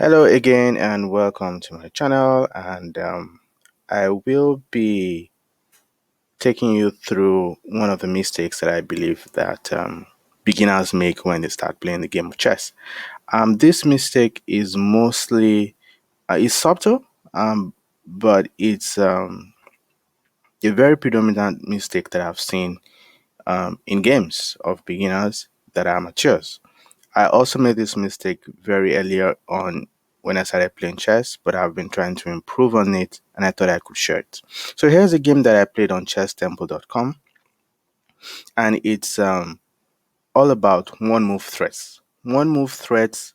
Hello again and welcome to my channel, and I will be taking you through one of the mistakes that I believe that beginners make when they start playing the game of chess. This mistake is mostly it's subtle, but it's a very predominant mistake that I've seen in games of beginners that are amateurs. I also made this mistake very earlier on when I started playing chess, but I've been trying to improve on it and I thought I could share it. So here's a game that I played on chesstemple.com, and it's all about one move threats. One move threats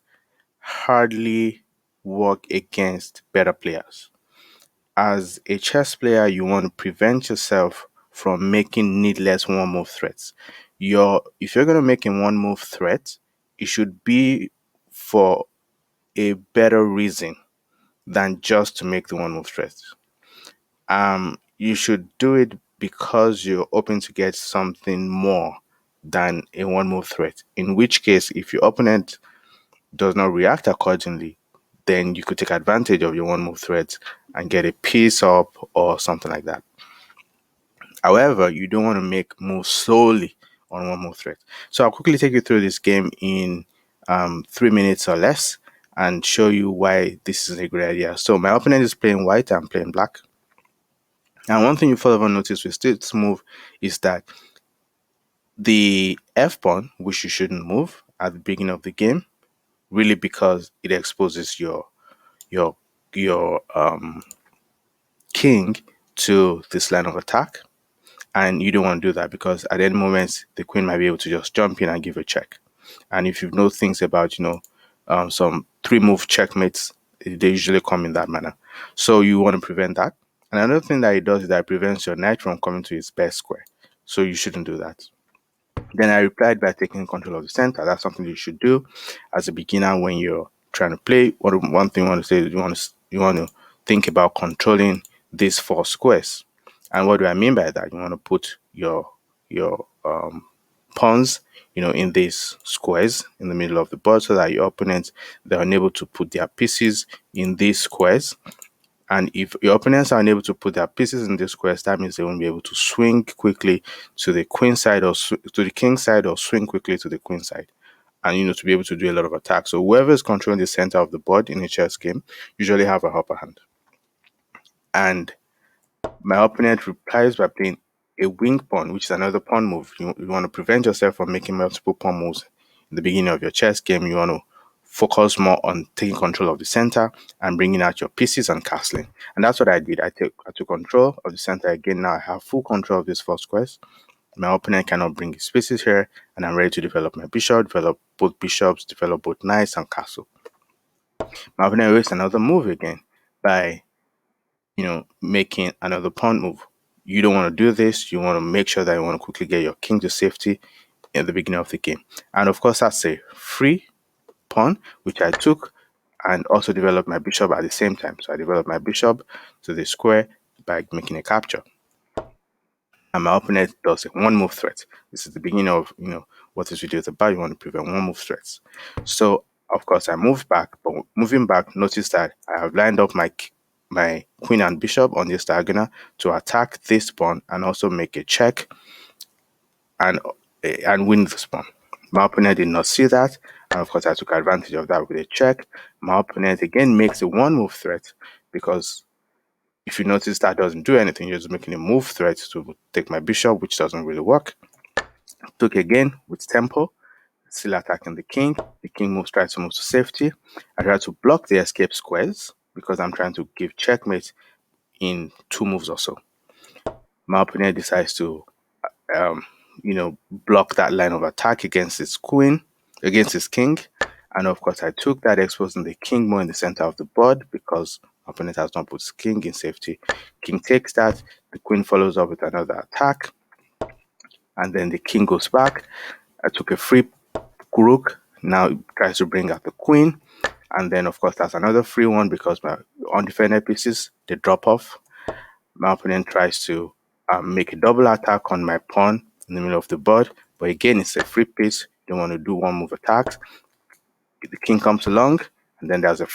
hardly work against better players. As a chess player, you want to prevent yourself from making needless one move threats. If you're going to make a one move threat, it should be for a better reason than just to make the one move threat. You should do it because you're hoping to get something more than a one move threat. In which case, if your opponent does not react accordingly, then you could take advantage of your one move threat and get a piece up or something like that. However, you don't want to make moves solely on one move threat. So I'll quickly take you through this game in 3 minutes or less and show you why this is a great idea. So my opponent is playing white, I'm playing black. And one thing you further notice with this move is that the F pawn, which you shouldn't move at the beginning of the game, really because it exposes your king to this line of attack. And you don't want to do that because at any moment the queen might be able to just jump in and give a check. And if you know things about some 3-move checkmates, they usually come in that manner. So you want to prevent that. And another thing that it does is that it prevents your knight from coming to its best square. So you shouldn't do that. Then I replied by taking control of the center. That's something you should do as a beginner when you're trying to play. One thing you want to say is you want to think about controlling these 4 squares. And what do I mean by that? You want to put your pawns, in these squares in the middle of the board so that your opponents, they're unable to put their pieces in these squares. And if your opponents are unable to put their pieces in these squares, that means they won't be able to swing quickly to the queen side or to the king side, or swing quickly to the queen side. And to be able to do a lot of attacks. So whoever is controlling the center of the board in a chess game usually have a upper hand. And my opponent replies by playing a wing pawn, which is another pawn move. You want to prevent yourself from making multiple pawn moves in the beginning of your chess game. You want to focus more on taking control of the center and bringing out your pieces and castling. And that's what I did. I took control of the center again. Now I have full control of these 4 squares. My opponent cannot bring his pieces here, and I'm ready to develop my bishop, develop both bishops, develop both knights and castle. My opponent wastes another move again by making another pawn move. You don't want to do this. You want to make sure that you want to quickly get your king to safety in the beginning of the game. And of course, that's a free pawn, which I took and also developed my bishop at the same time. So I developed my bishop to the square by making a capture. And my opponent does a one move threat. This is the beginning of what this video is about. You want to prevent one move threats. So of course I moved back, but moving back, notice that I have lined up my queen and bishop on this diagonal to attack this pawn and also make a check and win this pawn. My opponent did not see that, and of course I took advantage of that with a check. My opponent again makes a one move threat, because if you notice that doesn't do anything, you're just making a move threat to take my bishop, which doesn't really work. Took again with tempo, still attacking the king. The king tries to move to safety. I try to block the escape squares because I'm trying to give checkmate in 2 moves or so. My opponent decides to block that line of attack against his queen, against his king. And of course I took that, exposing the king more in the center of the board because my opponent has not put his king in safety. King takes that, the queen follows up with another attack, and then the king goes back. I took a free rook, now it tries to bring out the queen, and then of course that's another free one because my undefended pieces, they drop off. My opponent tries to make a double attack on my pawn in the middle of the board, but again it's a free piece. You don't want to do one move attacks. The king comes along, and then there's a